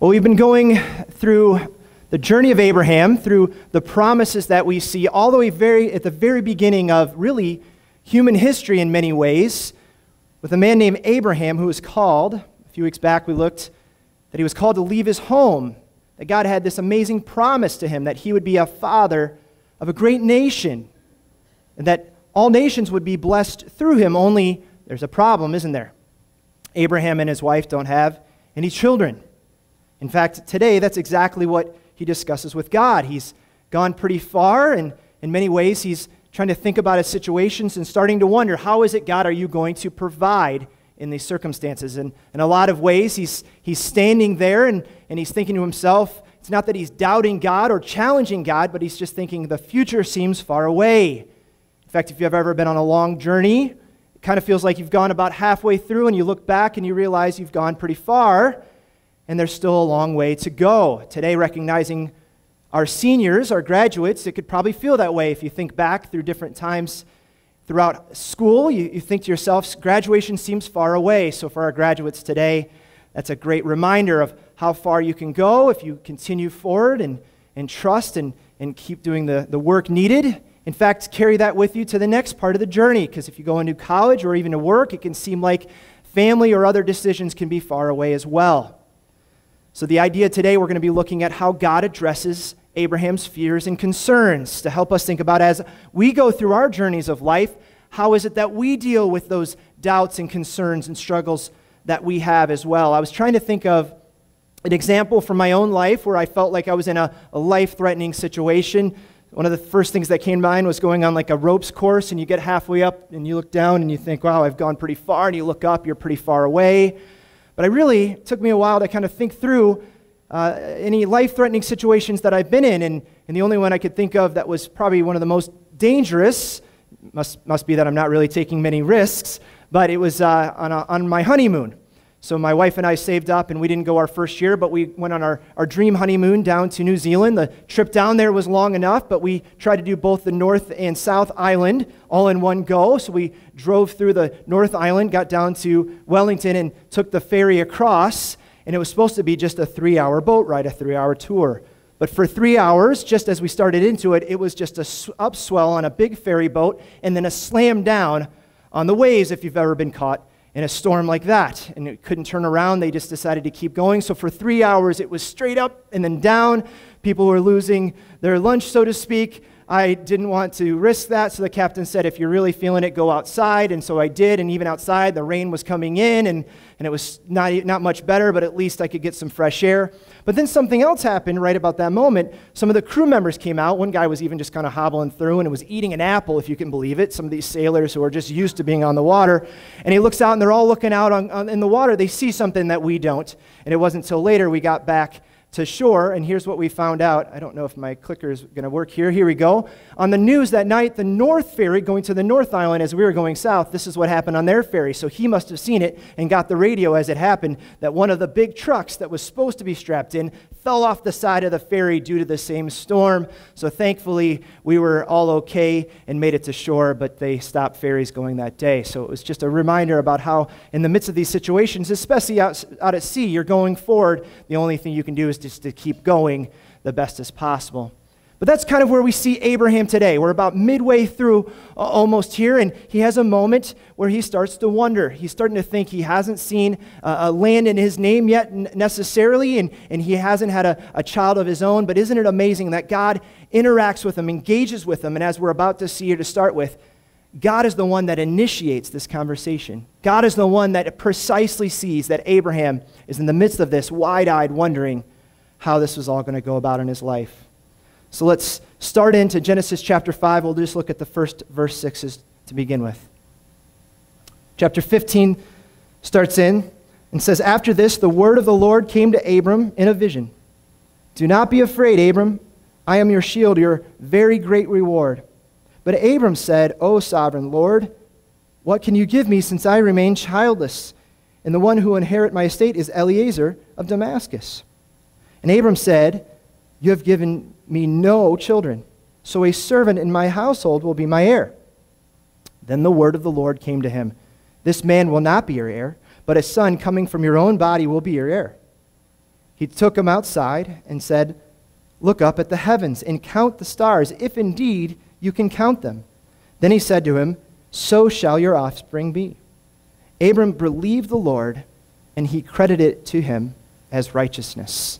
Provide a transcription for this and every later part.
Well, we've been going through the journey of Abraham, through the promises that we see all the way at the very beginning of really human history in many ways, with a man named Abraham who was called, a few weeks back we looked, that he was called to leave his home, that God had this amazing promise to him that he would be a father of a great nation, and that all nations would be blessed through him. Only there's a problem, isn't there? Abraham and his wife don't have any children. In fact, today, that's exactly what he discusses with God. He's gone pretty far, and in many ways, he's trying to think about his situations and starting to wonder, how is it, God, are you going to provide in these circumstances? And in a lot of ways, he's standing there, and he's thinking to himself, it's not that he's doubting God or challenging God, but he's just thinking the future seems far away. In fact, if you've ever been on a long journey, it kind of feels like you've gone about halfway through, and you look back and you realize you've gone pretty far, and there's still a long way to go. Today, recognizing our seniors, our graduates, it could probably feel that way if you think back through different times throughout school. You think to yourself, graduation seems far away. So for our graduates today, that's a great reminder of how far you can go if you continue forward and trust and keep doing the work needed. In fact, carry that with you to the next part of the journey, because if you go into college or even to work, it can seem like family or other decisions can be far away as well. So the idea today, we're going to be looking at how God addresses Abraham's fears and concerns to help us think about as we go through our journeys of life, how is it that we deal with those doubts and concerns and struggles that we have as well. I was trying to think of an example from my own life where I felt like I was in a life-threatening situation. One of the first things that came to mind was going on like a ropes course, and you get halfway up and you look down and you think, wow, I've gone pretty far, and you look up, you're pretty far away. But it took me a while to kind of think through any life-threatening situations that I've been in, and the only one I could think of that was probably one of the most dangerous, must be that I'm not really taking many risks, but it was on my honeymoon. So my wife and I saved up, and we didn't go our first year, but we went on our dream honeymoon down to New Zealand. The trip down there was long enough, but we tried to do both the North and South Island all in one go. So we drove through the North Island, got down to Wellington, and took the ferry across, and it was supposed to be just a 3-hour boat ride, a 3-hour tour. But for 3 hours, just as we started into it, it was just a upswell on a big ferry boat, and then a slam down on the waves if you've ever been caught in a storm like that. And it couldn't turn around. They just decided to keep going. So for 3 hours, it was straight up and then down. People were losing their lunch, so to speak. I didn't want to risk that, so the captain said, if you're really feeling it, go outside. And so I did, and even outside, the rain was coming in, and it was not much better, but at least I could get some fresh air. But then something else happened right about that moment. Some of the crew members came out. One guy was even just kind of hobbling through and was eating an apple, if you can believe it. Some of these sailors who are just used to being on the water. And he looks out, and they're all looking out in the water. They see something that we don't. And it wasn't until later we got back to shore, and here's what we found out. I don't know if my clicker is going to work here. Here we go. On the news that night, the North Ferry going to the North Island as we were going south, this is what happened on their ferry. So he must have seen it and got the radio as it happened that one of the big trucks that was supposed to be strapped in fell off the side of the ferry due to the same storm. So thankfully, we were all okay and made it to shore, but they stopped ferries going that day. So it was just a reminder about how in the midst of these situations, especially out at sea, you're going forward. The only thing you can do is just to keep going the best as possible. But that's kind of where we see Abraham today. We're about midway through almost here, and he has a moment where he starts to wonder. He's starting to think he hasn't seen a land in his name yet necessarily, and he hasn't had a child of his own. But isn't it amazing that God interacts with him, engages with him, and as we're about to see here to start with, God is the one that initiates this conversation. God is the one that precisely sees that Abraham is in the midst of this, wide-eyed, wondering how this was all going to go about in his life. So let's start into Genesis chapter 5. We'll just look at the first verse 6 to begin with. Chapter 15 starts in and says, after this, the word of the Lord came to Abram in a vision. Do not be afraid, Abram. I am your shield, your very great reward. But Abram said, O sovereign Lord, what can you give me since I remain childless? And the one who will inherit my estate is Eliezer of Damascus. And Abram said, you have given me no children, so a servant in my household will be my heir. Then the word of the Lord came to him. This man will not be your heir, but a son coming from your own body will be your heir. He took him outside and said, "Look up at the heavens and count the stars, if indeed you can count them." Then he said to him, "So shall your offspring be." Abram believed the Lord, and he credited it to him as righteousness.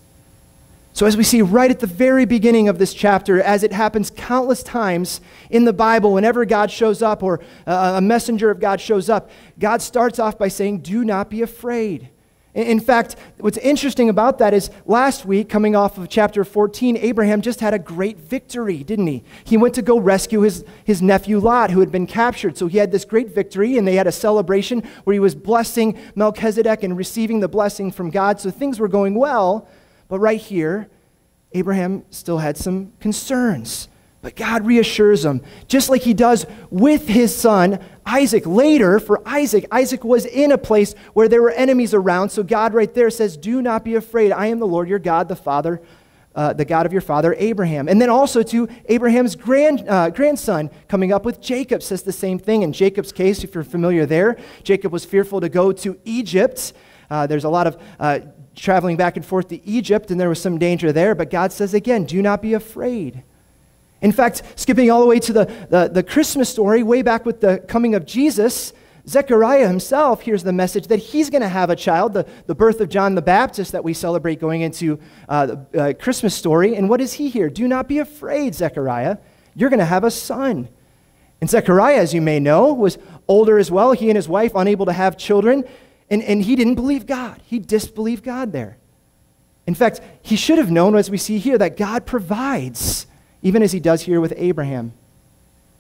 So as we see right at the very beginning of this chapter, as it happens countless times in the Bible, whenever God shows up or a messenger of God shows up, God starts off by saying, "Do not be afraid." In fact, what's interesting about that is last week, coming off of chapter 14, Abraham just had a great victory, didn't he? He went to go rescue his nephew Lot, who had been captured. So he had this great victory, and they had a celebration where he was blessing Melchizedek and receiving the blessing from God. So things were going well. But right here, Abraham still had some concerns. But God reassures him, just like he does with his son Isaac. Later, for Isaac was in a place where there were enemies around. So God right there says, "Do not be afraid. I am the Lord your God, the God of your father Abraham." And then also to Abraham's grandson coming up with Jacob says the same thing. In Jacob's case, if you're familiar there, Jacob was fearful to go to Egypt. There's a lot of traveling back and forth to Egypt, and there was some danger there. But God says again, "Do not be afraid." In fact, skipping all the way to the Christmas story, way back with the coming of Jesus, Zechariah himself hears the message that he's going to have a child, the birth of John the Baptist that we celebrate going into the Christmas story. And what does he hear? "Do not be afraid, Zechariah. You're going to have a son." And Zechariah, as you may know, was older as well. He and his wife unable to have children. And he didn't believe God. He disbelieved God there. In fact, he should have known, as we see here, that God provides, even as he does here with Abraham.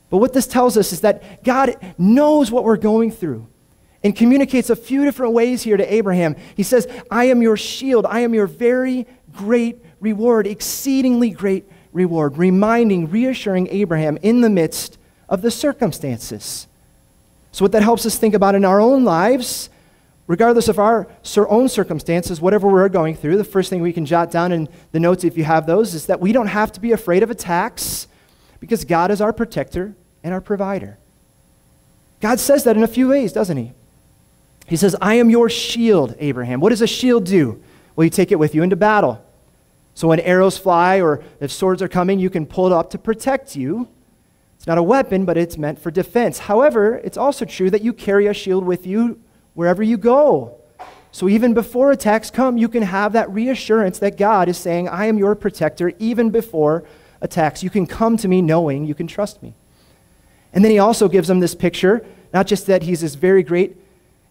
But what this tells us is that God knows what we're going through and communicates a few different ways here to Abraham. He says, "I am your shield. I am your very great reward, exceedingly great reward," reassuring Abraham in the midst of the circumstances. So what that helps us think about in our own lives, regardless of our own circumstances, whatever we're going through, the first thing we can jot down in the notes, if you have those, is that we don't have to be afraid of attacks because God is our protector and our provider. God says that in a few ways, doesn't he? He says, "I am your shield, Abraham." What does a shield do? Well, you take it with you into battle. So when arrows fly or if swords are coming, you can pull it up to protect you. It's not a weapon, but it's meant for defense. However, it's also true that you carry a shield with you wherever you go. So even before attacks come, you can have that reassurance that God is saying, "I am your protector," even before attacks. You can come to me knowing you can trust me. And then he also gives them this picture, not just that he's this very great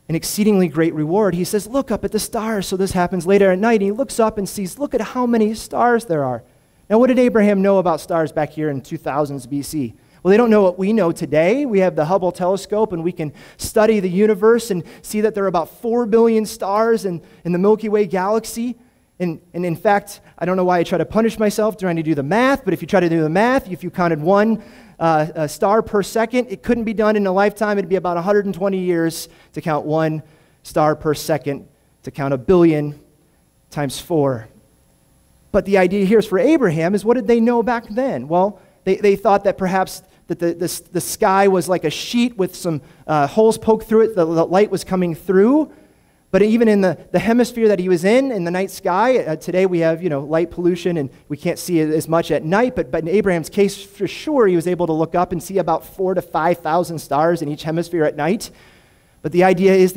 and exceedingly great reward. He says, "Look up at the stars." So this happens later at night, and he looks up and sees, look at how many stars there are. Now, what did Abraham know about stars back here in 2000s BC? Well, they don't know what we know today. We have the Hubble telescope, and we can study the universe and see that there are about 4 billion stars in the Milky Way galaxy. And in fact, I don't know why I try to punish myself trying to do the math, but if you try to do the math, if you counted one a star per second, it couldn't be done in a lifetime. It'd be about 120 years to count one star per second, to count 1 billion times 4. But the idea here is for Abraham is, what did they know back then? Well, they thought that perhaps that the sky was like a sheet with some holes poked through it. The light was coming through. But even in the hemisphere that he was in the night sky, today we have light pollution and we can't see it as much at night. But in Abraham's case, for sure, he was able to look up and see about 4,000 to 5,000 stars in each hemisphere at night. But the idea is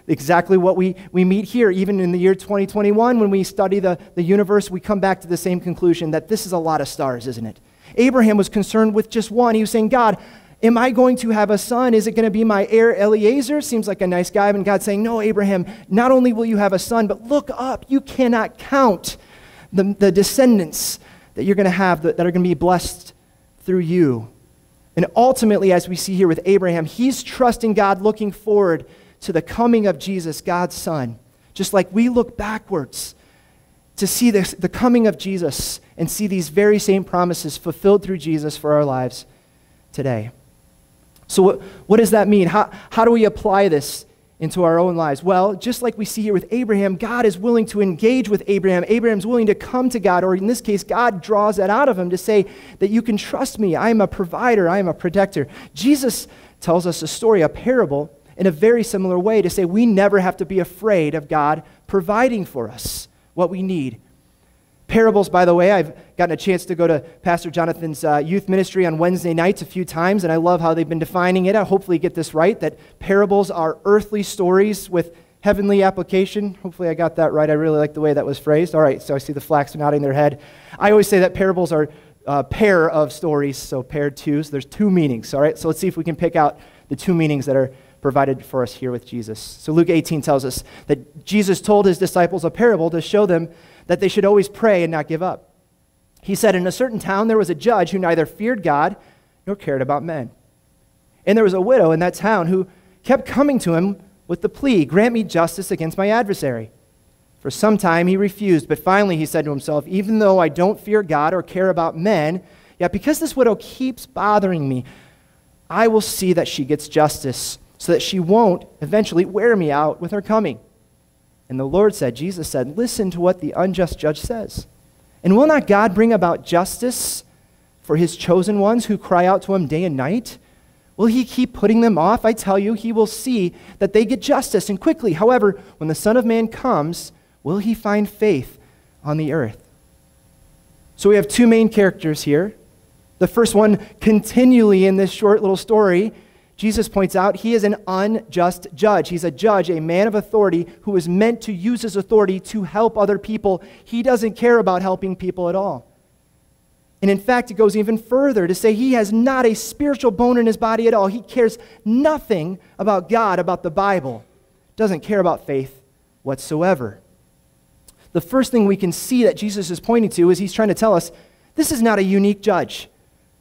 exactly what we meet here. Even in the year 2021, when we study the universe, we come back to the same conclusion that this is a lot of stars, isn't it? Abraham was concerned with just one. He was saying, "God, am I going to have a son? Is it going to be my heir Eliezer?" Seems like a nice guy. And God's saying, "No, Abraham, not only will you have a son, but look up. You cannot count the descendants that you're going to have that are going to be blessed through you." And ultimately, as we see here with Abraham, he's trusting God, looking forward to the coming of Jesus, God's son. Just like we look backwards to see the coming of Jesus and see these very same promises fulfilled through Jesus for our lives today. So what does that mean? How do we apply this into our own lives? Well, just like we see here with Abraham, God is willing to engage with Abraham. Abraham's willing to come to God, or in this case, God draws that out of him to say that you can trust me. I am a provider. I am a protector. Jesus tells us a story, a parable, in a very similar way to say we never have to be afraid of God providing for us. what we need. Parables, by the way, I've gotten a chance to go to Pastor Jonathan's youth ministry on Wednesday nights a few times, and I love how they've been defining it. I hopefully get this right, that parables are earthly stories with heavenly application. Hopefully I got that right. I really like the way that was phrased. All right, so I see the flax nodding their head. I always say that parables are a pair of stories, so paired two, so there's two meanings. All right, so let's see if we can pick out the two meanings that are provided for us here with Jesus. So Luke 18 tells us that Jesus told his disciples a parable to show them that they should always pray and not give up. He said, in a certain town there was a judge who neither feared God nor cared about men. And there was a widow in that town who kept coming to him with the plea, grant me justice against my adversary. For some time he refused, but finally he said to himself, even though I don't fear God or care about men, yet because this widow keeps bothering me, I will see that she gets justice so that she won't eventually wear me out with her coming. And the Lord said, Jesus said, listen to what the unjust judge says. And will not God bring about justice for his chosen ones who cry out to him day and night? Will he keep putting them off? I tell you, he will see that they get justice and quickly. However, when the Son of Man comes, will he find faith on the earth? So we have two main characters here. The first one, continually in this short little story, Jesus points out he is an unjust judge. He's a judge, a man of authority who is meant to use his authority to help other people. He doesn't care about helping people at all. And in fact, it goes even further to say he has not a spiritual bone in his body at all. He cares nothing about God, about the Bible. Doesn't care about faith whatsoever. The first thing we can see that Jesus is pointing to is he's trying to tell us this is not a unique judge.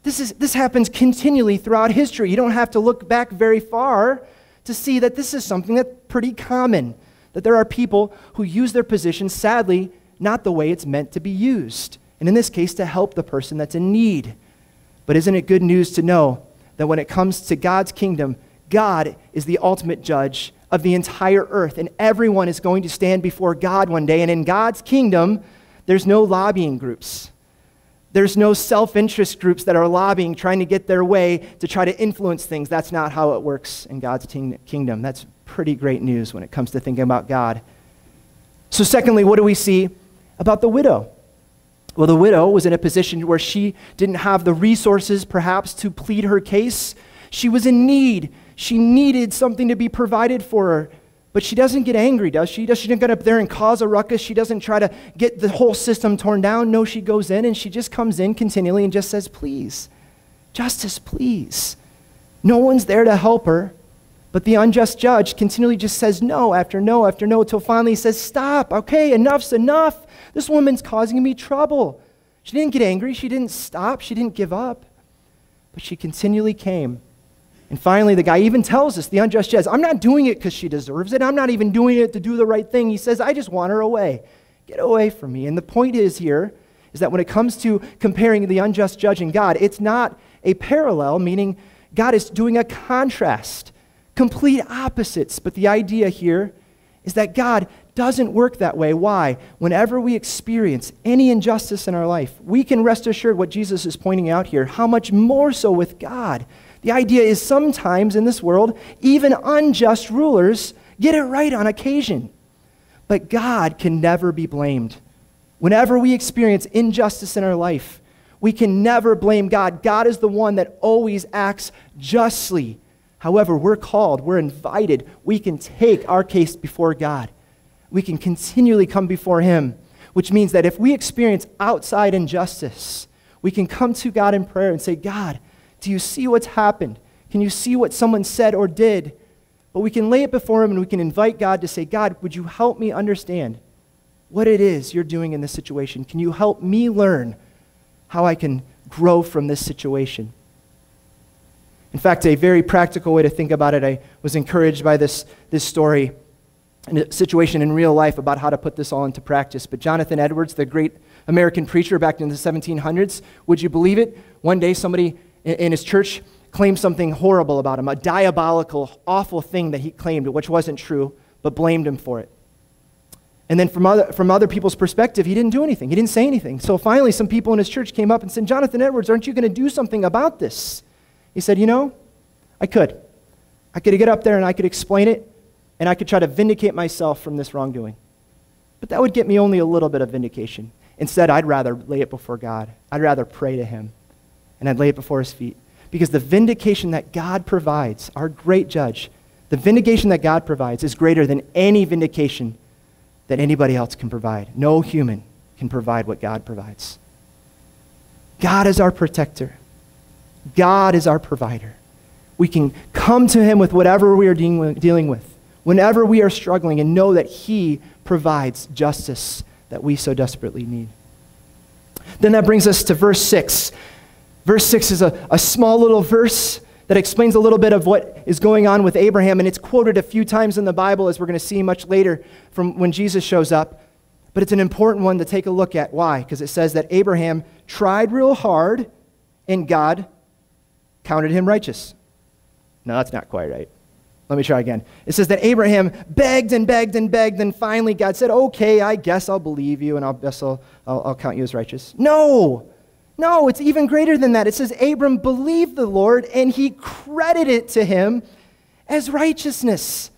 This happens continually throughout history. You don't have to look back very far to see that this is something that's pretty common, that there are people who use their position, sadly, not the way it's meant to be used, and in this case, to help the person that's in need. But isn't it good news to know that when it comes to God's kingdom, God is the ultimate judge of the entire earth, and everyone is going to stand before God one day, and in God's kingdom, there's no lobbying groups. There's no self-interest groups that are lobbying, trying to get their way to try to influence things. That's not how it works in God's kingdom. That's pretty great news when it comes to thinking about God. So secondly, what do we see about the widow? Well, the widow was in a position where she didn't have the resources, perhaps, to plead her case. She was in need. She needed something to be provided for her. But she doesn't get angry, does she? She doesn't get up there and cause a ruckus. She doesn't try to get the whole system torn down. No, she goes in and she just comes in continually and just says, please, justice, please. No one's there to help her. But the unjust judge continually just says no after no after no until finally he says, stop, okay, enough's enough. This woman's causing me trouble. She didn't get angry. She didn't stop. She didn't give up. But she continually came. And finally, the guy even tells us, the unjust judge, I'm not doing it because she deserves it. I'm not even doing it to do the right thing. He says, I just want her away. Get away from me. And the point is here is that when it comes to comparing the unjust judge and God, it's not a parallel, meaning God is doing a contrast, complete opposites. But the idea here is that God doesn't work that way. Why? Whenever we experience any injustice in our life, we can rest assured what Jesus is pointing out here, how much more so with God. The idea is sometimes in this world, even unjust rulers get it right on occasion. But God can never be blamed. Whenever we experience injustice in our life, we can never blame God. God is the one that always acts justly. However, we're called, we're invited, we can take our case before God. We can continually come before Him, which means that if we experience outside injustice, we can come to God in prayer and say, God, do you see what's happened? Can you see what someone said or did? But we can lay it before Him and we can invite God to say, God, would you help me understand what it is you're doing in this situation? Can you help me learn how I can grow from this situation? In fact, a very practical way to think about it, I was encouraged by this story and a situation in real life about how to put this all into practice. But Jonathan Edwards, the great American preacher back in the 1700s, would you believe it? One day somebody in his church claimed something horrible about him, a diabolical, awful thing that he claimed, which wasn't true, but blamed him for it. And then from other people's perspective, he didn't do anything. He didn't say anything. So finally, some people in his church came up and said, Jonathan Edwards, aren't you going to do something about this? He said, you know, I could. I could get up there and I could explain it, and I could try to vindicate myself from this wrongdoing. But that would get me only a little bit of vindication. Instead, I'd rather lay it before God. I'd rather pray to him, and I'd lay it before his feet. Because the vindication that God provides, our great judge, the vindication that God provides is greater than any vindication that anybody else can provide. No human can provide what God provides. God is our protector. God is our provider. We can come to him with whatever we are dealing with, whenever we are struggling, and know that he provides justice that we so desperately need. Then that brings us to verse 6. Verse 6 is a small little verse that explains a little bit of what is going on with Abraham, and it's quoted a few times in the Bible, as we're going to see much later from when Jesus shows up. But it's an important one to take a look at. Why? Because it says that Abraham tried real hard, and God counted him righteous. No, that's not quite right. Let me try again. It says that Abraham begged and begged and begged, and finally God said, okay, I guess I'll believe you, and I'll count you as righteous. No, it's even greater than that. It says Abram believed the Lord, and he credited it to him as righteousness.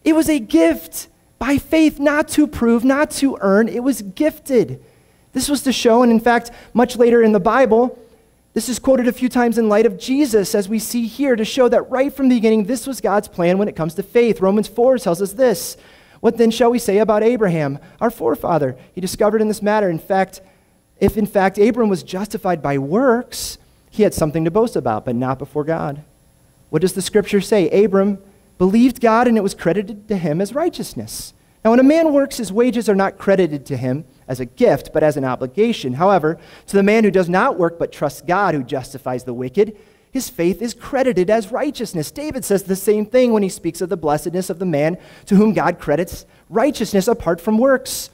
It was a gift by faith, not to prove, not to earn. It was gifted. This was to show, and in fact, much later in the Bible, this is quoted a few times in light of Jesus, as we see here, to show that right from the beginning, this was God's plan when it comes to faith. Romans 4 tells us this. What then shall we say about Abraham, our forefather? He discovered in this matter, if in fact Abram was justified by works, he had something to boast about, but not before God. What does the scripture say? Abram believed God, and it was credited to him as righteousness. Now, when a man works, his wages are not credited to him as a gift, but as an obligation. However, to the man who does not work but trusts God, who justifies the wicked, his faith is credited as righteousness. David says the same thing when he speaks of the blessedness of the man to whom God credits righteousness apart from works.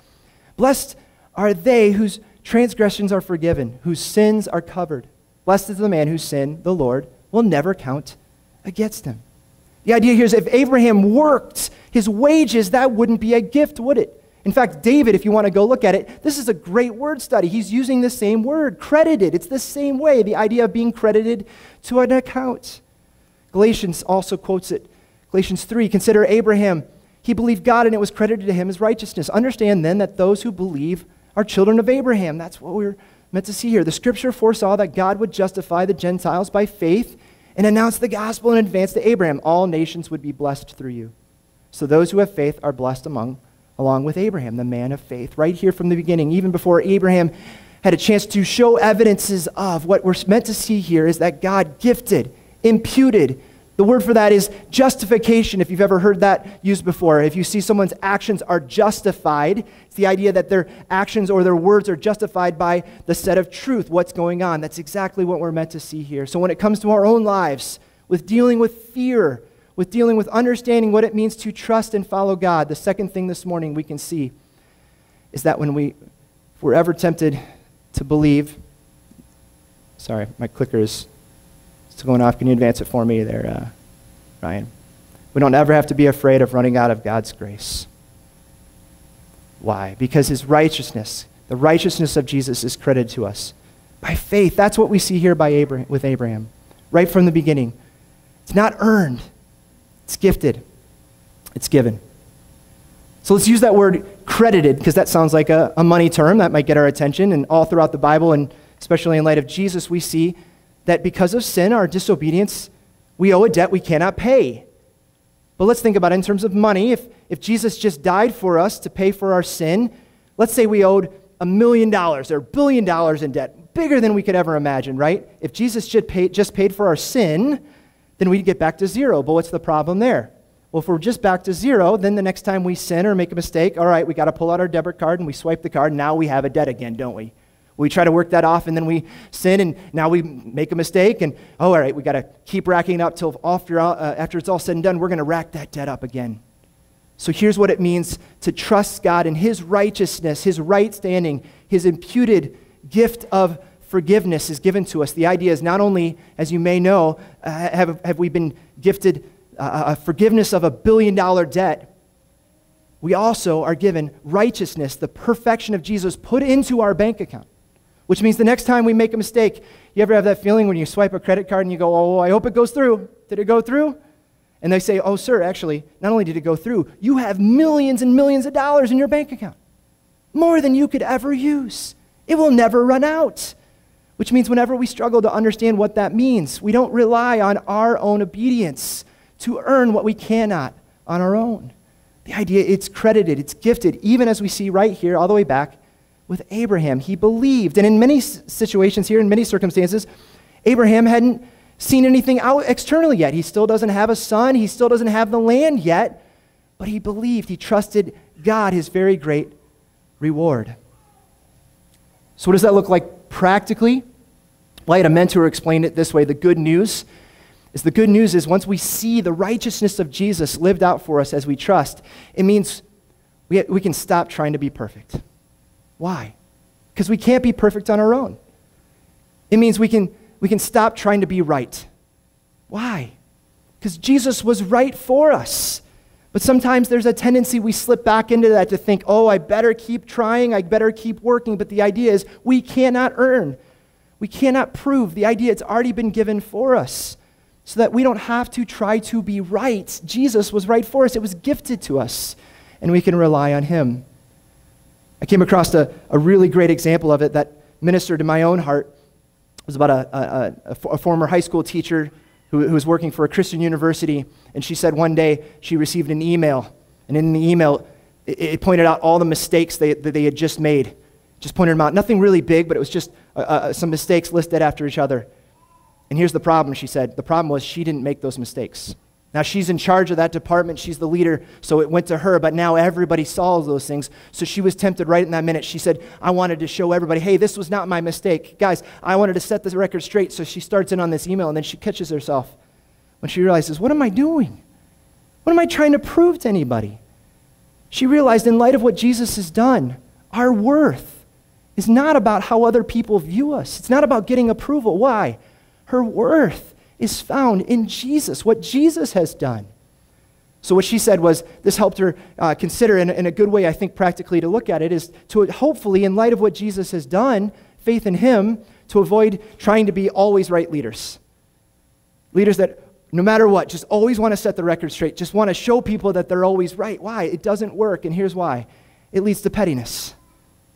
Blessed are they whose transgressions are forgiven, whose sins are covered. Blessed is the man whose sin the Lord will never count against him. The idea here is if Abraham worked his wages, that wouldn't be a gift, would it? In fact, David, if you want to go look at it, this is a great word study. He's using the same word, credited. It's the same way, the idea of being credited to an account. Galatians also quotes it. Galatians 3, consider Abraham. He believed God, and it was credited to him as righteousness. Understand then that those who believe are children of Abraham. That's what we're meant to see here. The scripture foresaw that God would justify the Gentiles by faith and announce the gospel in advance to Abraham. All nations would be blessed through you. So those who have faith are blessed along with Abraham, the man of faith. Right here from the beginning, even before Abraham had a chance to show evidences of what we're meant to see here, is that God gifted, imputed. The word for that is justification, if you've ever heard that used before. If you see someone's actions are justified, it's the idea that their actions or their words are justified by the set of truth, what's going on. That's exactly what we're meant to see here. So when it comes to our own lives, with dealing with fear, with dealing with understanding what it means to trust and follow God, the second thing this morning we can see is that if we're ever tempted to believe, sorry, my clicker is still going off. Can you advance it for me there, Ryan? We don't ever have to be afraid of running out of God's grace. Why? Because his righteousness, the righteousness of Jesus, is credited to us by faith. That's what we see here with Abraham, right from the beginning. It's not earned. It's gifted. It's given. So let's use that word credited, because that sounds like a money term that might get our attention. And all throughout the Bible, and especially in light of Jesus, we see that because of sin, our disobedience, we owe a debt we cannot pay. But let's think about it in terms of money. If Jesus just died for us to pay for our sin, let's say we owed $1 million or $1 billion in debt, bigger than we could ever imagine, right? If Jesus just paid for our sin, then we'd get back to zero. But what's the problem there? Well, if we're just back to zero, then the next time we sin or make a mistake, all right, we got to pull out our debit card and we swipe the card. Now we have a debt again, don't we? We try to work that off, and then we sin, and now we make a mistake, and all right, we got to keep racking up till after it's all said and done, we're going to rack that debt up again. So here's what it means to trust God in his righteousness, his right standing, his imputed gift of forgiveness is given to us. The idea is not only, as you may know, have we been gifted a forgiveness of $1 billion debt, we also are given righteousness, the perfection of Jesus put into our bank account. Which means the next time we make a mistake, you ever have that feeling when you swipe a credit card and you go, oh, I hope it goes through. Did it go through? And they say, oh, sir, actually, not only did it go through, you have millions and millions of dollars in your bank account. more than you could ever use. It will never run out. Which means whenever we struggle to understand what that means, we don't rely on our own obedience to earn what we cannot on our own. The idea, it's credited, it's gifted, even as we see right here, all the way back with Abraham. He believed. And in many situations here, in many circumstances, Abraham hadn't seen anything out externally yet. He still doesn't have a son. He still doesn't have the land yet. But he believed. He trusted God, his very great reward. So what does that look like practically? Well, I had a mentor who explained it this way. The good news is once we see the righteousness of Jesus lived out for us as we trust, it means we can stop trying to be perfect. Why? Because we can't be perfect on our own. It means we can stop trying to be right. Why? Because Jesus was right for us. But sometimes there's a tendency we slip back into that to think, oh, I better keep trying, I better keep working. But the idea is we cannot earn. We cannot prove. The idea, it's already been given for us so that we don't have to try to be right. Jesus was right for us. It was gifted to us, and we can rely on him. I came across a really great example of it that ministered to my own heart. It was about a former high school teacher who was working for a Christian university, and she said one day she received an email, and in the email, it pointed out all the mistakes that they had just made. Just pointed them out. Nothing really big, but it was just some mistakes listed after each other. And here's the problem, she said. The problem was she didn't make those mistakes. Now, she's in charge of that department. She's the leader, so it went to her, but now everybody saw those things. So she was tempted right in that minute. She said, I wanted to show everybody, hey, this was not my mistake. Guys, I wanted to set the record straight. So she starts in on this email, and then she catches herself when she realizes, what am I doing? What am I trying to prove to anybody? She realized in light of what Jesus has done, our worth is not about how other people view us. It's not about getting approval. Why? Her worth is found in Jesus, what Jesus has done. So what she said was, this helped her consider in a good way, I think practically to look at it, is to hopefully, in light of what Jesus has done, faith in him, to avoid trying to be always right leaders. Leaders that no matter what, just always want to set the record straight, just want to show people that they're always right. Why? It doesn't work, and here's why. It leads to pettiness.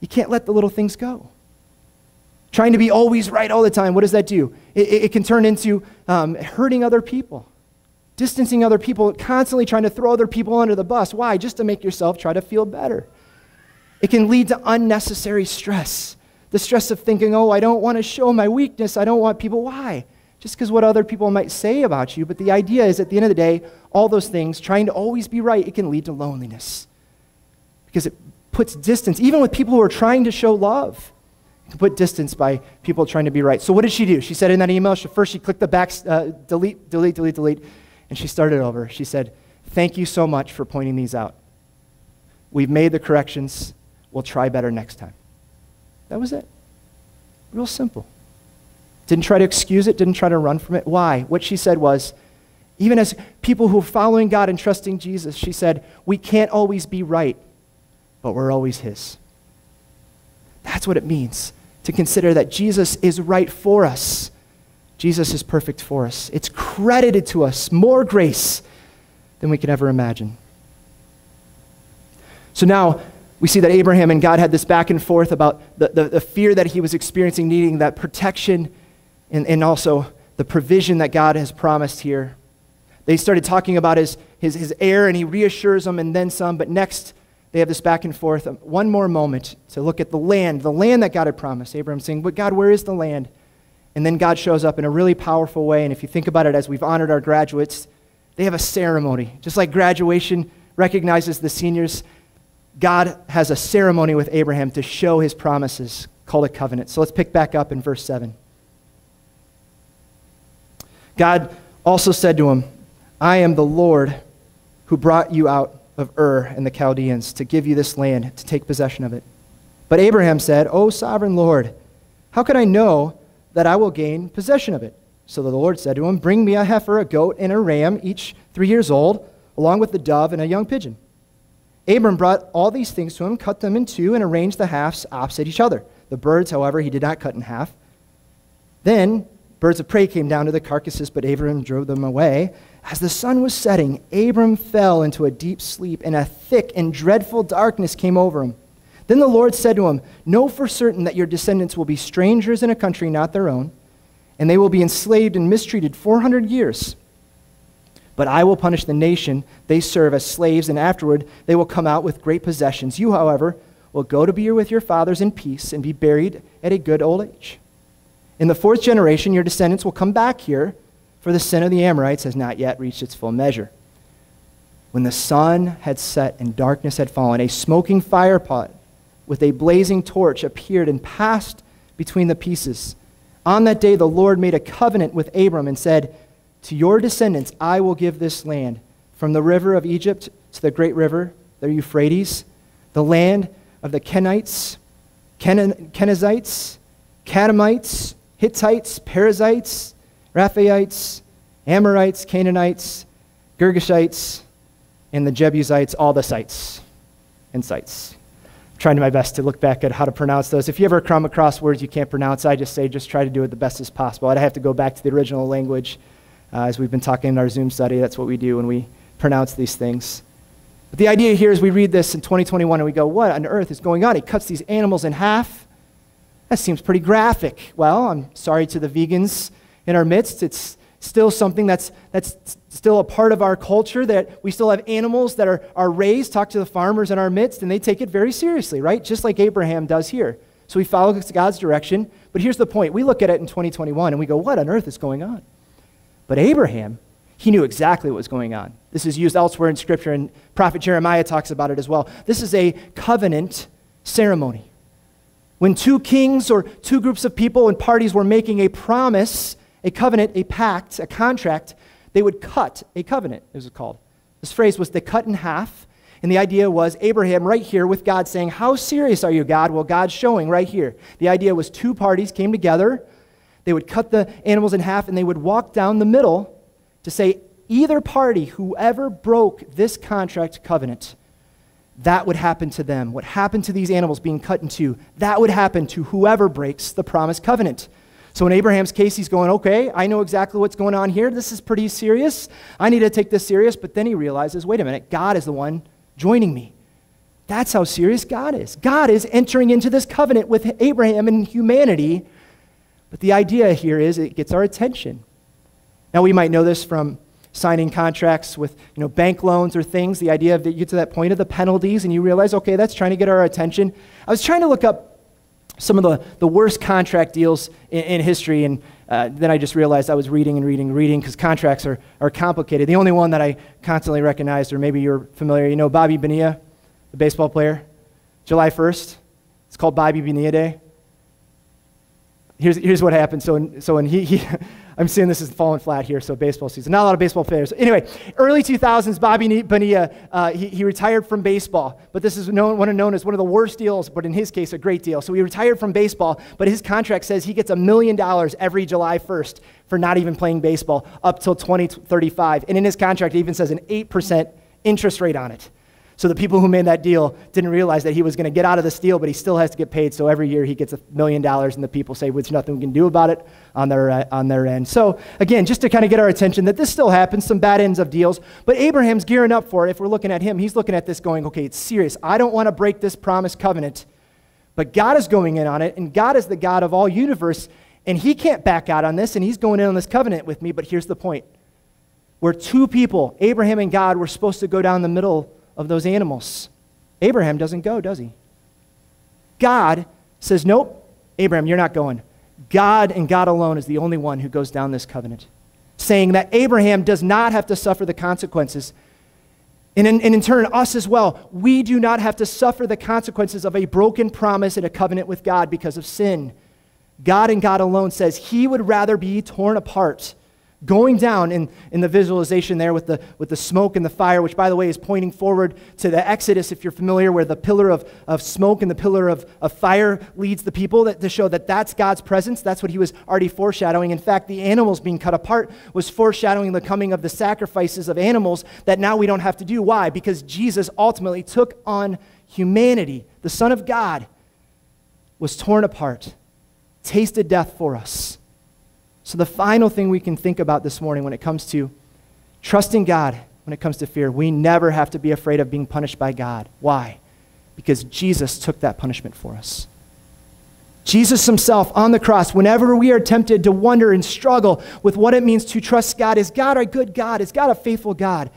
You can't let the little things go. Trying to be always right all the time, what does that do? It can turn into hurting other people, distancing other people, constantly trying to throw other people under the bus. Why? Just to make yourself try to feel better. It can lead to unnecessary stress. The stress of thinking, oh, I don't want to show my weakness. I don't want people. Why? Just because what other people might say about you. But the idea is, at the end of the day, all those things, trying to always be right, it can lead to loneliness. Because it puts distance, even with people who are trying to show love. It can put distance by people trying to be right. So what did she do? She said in that email, first she clicked the back, delete, and she started over. She said, thank you so much for pointing these out. We've made the corrections. We'll try better next time. That was it. Real simple. Didn't try to excuse it, didn't try to run from it. Why? What she said was, even as people who are following God and trusting Jesus, she said, we can't always be right, but we're always his. That's what it means to consider that Jesus is right for us. Jesus is perfect for us. It's credited to us, more grace than we could ever imagine. So now we see that Abraham and God had this back and forth about the fear that he was experiencing, needing that protection and also the provision that God has promised here. They started talking about his heir, and he reassures them and then some, but next they have this back and forth. One more moment to look at the land that God had promised. Abraham saying, but God, where is the land? And then God shows up in a really powerful way, and if you think about it, as we've honored our graduates, they have a ceremony. Just like graduation recognizes the seniors, God has a ceremony with Abraham to show his promises, called a covenant. So let's pick back up in verse 7. God also said to him, I am the Lord who brought you out of Ur and the Chaldeans to give you this land to take possession of it. But Abraham said, O sovereign Lord, how can I know that I will gain possession of it? So the Lord said to him, bring me a heifer, a goat, and a ram, each 3 years old, along with the dove and a young pigeon. Abram brought all these things to him, cut them in two, and arranged the halves opposite each other. The birds, however, he did not cut in half. Then birds of prey came down to the carcasses, but Abram drove them away. As the sun was setting, Abram fell into a deep sleep, and a thick and dreadful darkness came over him. Then the Lord said to him, know for certain that your descendants will be strangers in a country not their own, and they will be enslaved and mistreated 400 years. But I will punish the nation they serve as slaves, and afterward they will come out with great possessions. You, however, will go to be with your fathers in peace and be buried at a good old age. In the 4th generation, your descendants will come back here, for the sin of the Amorites has not yet reached its full measure. When the sun had set and darkness had fallen, a smoking firepot with a blazing torch appeared and passed between the pieces. On that day, the Lord made a covenant with Abram and said, to your descendants I will give this land, from the river of Egypt to the great river, the Euphrates, the land of the Kenites, Kenizzites, Kadmonites, Hittites, Perizzites, Rephaites, Amorites, Canaanites, Girgashites, and the Jebusites, all the sites and sites. I'm trying my best to look back at how to pronounce those. If you ever come across words you can't pronounce, I just say just try to do it the best as possible. I'd have to go back to the original language. As we've been talking in our Zoom study, that's what we do when we pronounce these things. But the idea here is we read this in 2021 and we go, what on earth is going on? He cuts these animals in half. That seems pretty graphic. Well, I'm sorry to the vegans in our midst. It's still something that's still a part of our culture, that we still have animals that are raised. Talk to the farmers in our midst, and they take it very seriously, right? Just like Abraham does here. So we follow God's direction. But here's the point. We look at it in 2021 and we go, what on earth is going on? But Abraham, he knew exactly what was going on. This is used elsewhere in Scripture, and Prophet Jeremiah talks about it as well. This is a covenant ceremony. When two kings or two groups of people and parties were making a promise, a covenant, a pact, a contract, they would cut a covenant, it was called. This phrase was they cut in half, and the idea was Abraham right here with God saying, how serious are you, God? Well, God's showing right here. The idea was two parties came together. They would cut the animals in half, and they would walk down the middle to say, either party, whoever broke this contract covenant, that would happen to them. What happened to these animals being cut in two, that would happen to whoever breaks the promised covenant. So in Abraham's case, he's going, okay, I know exactly what's going on here. This is pretty serious. I need to take this serious. But then he realizes, wait a minute, God is the one joining me. That's how serious God is. God is entering into this covenant with Abraham and humanity. But the idea here is it gets our attention. Now, we might know this from signing contracts with bank loans or things, the idea of that you get to that point of the penalties and you realize, okay, that's trying to get our attention. I was trying to look up some of the worst contract deals in history, and then I just realized I was reading because contracts are complicated. The only one that I constantly recognized, or maybe you're familiar, Bobby Bonilla, the baseball player, July 1st. It's called Bobby Bonilla Day. Here's what happened. So when he I'm seeing this is falling flat here, so baseball season. Not a lot of baseball players. Anyway, early 2000s, Bobby Bonilla, he retired from baseball, but this is known as one of the worst deals, but in his case, a great deal. So he retired from baseball, but his contract says he gets $1 million every July 1st for not even playing baseball up till 2035. And in his contract, it even says an 8% interest rate on it. So the people who made that deal didn't realize that he was going to get out of this deal, but he still has to get paid. So every year he gets $1 million, and the people say, well, there's nothing we can do about it on their end. So again, just to kind of get our attention that this still happens, some bad ends of deals. But Abraham's gearing up for it. If we're looking at him, he's looking at this going, okay, it's serious. I don't want to break this promised covenant. But God is going in on it, and God is the God of all universe, and he can't back out on this, and he's going in on this covenant with me. But here's the point. Where two people, Abraham and God, were supposed to go down the middle of those animals. Abraham doesn't go, does he? God says, nope, Abraham, you're not going. God and God alone is the only one who goes down this covenant, saying that Abraham does not have to suffer the consequences. And in turn, us as well, we do not have to suffer the consequences of a broken promise and a covenant with God because of sin. God and God alone says he would rather be torn apart, going down in the visualization there with the smoke and the fire, which, by the way, is pointing forward to the Exodus, if you're familiar, where the pillar of smoke and the pillar of fire leads the people to show that that's God's presence. That's what he was already foreshadowing. In fact, the animals being cut apart was foreshadowing the coming of the sacrifices of animals that now we don't have to do. Why? Because Jesus ultimately took on humanity. The Son of God was torn apart, tasted death for us. So the final thing we can think about this morning when it comes to trusting God, when it comes to fear, we never have to be afraid of being punished by God. Why? because Jesus took that punishment for us. Jesus himself on the cross, whenever we are tempted to wonder and struggle with what it means to trust God, is God a good God? Is God a faithful God?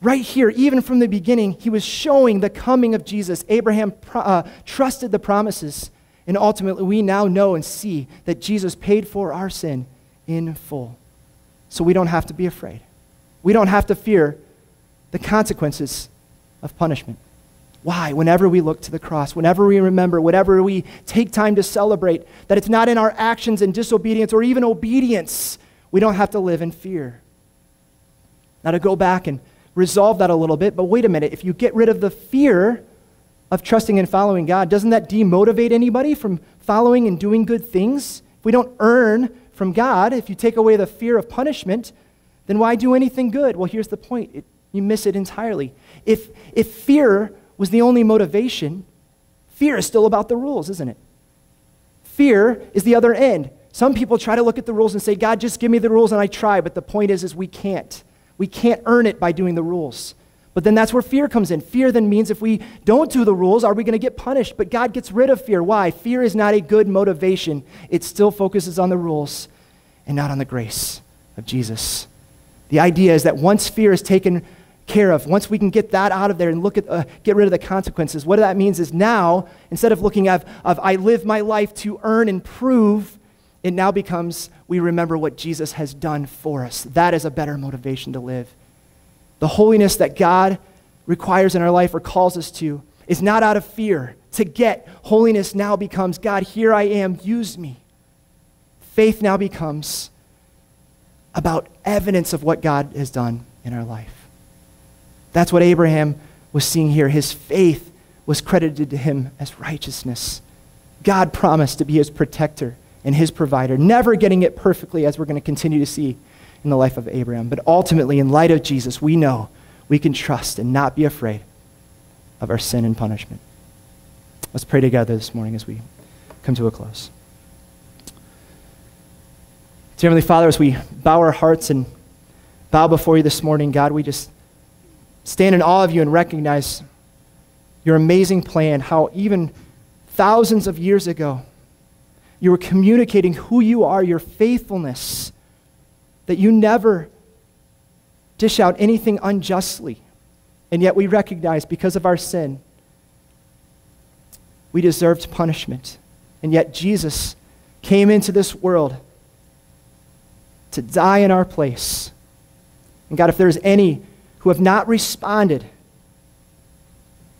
Right here, even from the beginning, he was showing the coming of Jesus. Abraham trusted the promises, and ultimately we now know and see that Jesus paid for our sin in full. So we don't have to be afraid. We don't have to fear the consequences of punishment. Why? Whenever we look to the cross, whenever we remember, whenever we take time to celebrate that it's not in our actions and disobedience or even obedience, we don't have to live in fear. Now to go back and resolve that a little bit, but wait a minute, if you get rid of the fear of trusting and following God, doesn't that demotivate anybody from following and doing good things? If we don't earn from God, if you take away the fear of punishment, then why do anything good? Well, here's the point. You miss it entirely. If fear was the only motivation, fear is still about the rules, isn't it? Fear is the other end. Some people try to look at the rules and say, God, just give me the rules, and I try, but the point is we can't. We can't earn it by doing the rules. But then that's where fear comes in. Fear then means if we don't do the rules, are we going to get punished? But God gets rid of fear. Why? Fear is not a good motivation. It still focuses on the rules and not on the grace of Jesus. The idea is that once fear is taken care of, once we can get that out of there and get rid of the consequences, what that means is now, instead of looking at I live my life to earn and prove, it now becomes we remember what Jesus has done for us. That is a better motivation to live. The holiness that God requires in our life or calls us to is not out of fear. To get holiness now becomes, God, here I am, use me. Faith now becomes about evidence of what God has done in our life. That's what Abraham was seeing here. His faith was credited to him as righteousness. God promised to be his protector and his provider, never getting it perfectly, as we're going to continue to see in the life of Abraham. But ultimately, in light of Jesus, we know we can trust and not be afraid of our sin and punishment. Let's pray together this morning as we come to a close. Dear Heavenly Father, as we bow our hearts and bow before you this morning, God, we just stand in awe of you and recognize your amazing plan, how even thousands of years ago, you were communicating who you are, your faithfulness, that you never dish out anything unjustly. And yet we recognize because of our sin, we deserved punishment. And yet Jesus came into this world to die in our place. And God, if there's any who have not responded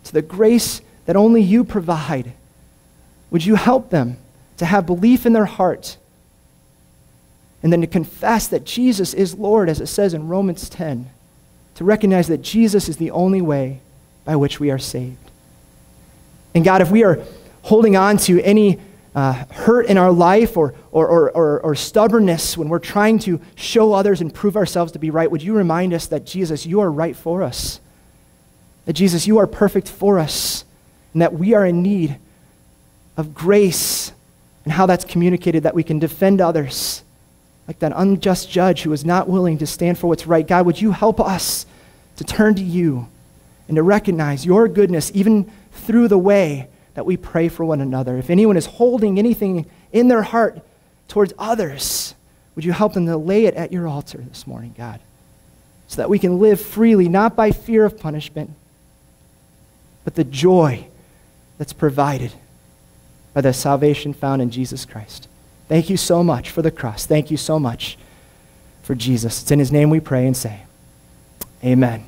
to the grace that only you provide, would you help them to have belief in their heart and then to confess that Jesus is Lord, as it says in Romans 10, to recognize that Jesus is the only way by which we are saved. And God, if we are holding on to any hurt in our life or stubbornness when we're trying to show others and prove ourselves to be right, would you remind us that, Jesus, you are right for us, that, Jesus, you are perfect for us, and that we are in need of grace, and how that's communicated, that we can defend others like that unjust judge who was not willing to stand for what's right. God, would you help us to turn to you and to recognize your goodness even through the way that we pray for one another. If anyone is holding anything in their heart towards others, would you help them to lay it at your altar this morning, God, so that we can live freely, not by fear of punishment, but the joy that's provided by the salvation found in Jesus Christ. Thank you so much for the cross. Thank you so much for Jesus. It's in his name we pray and say, amen.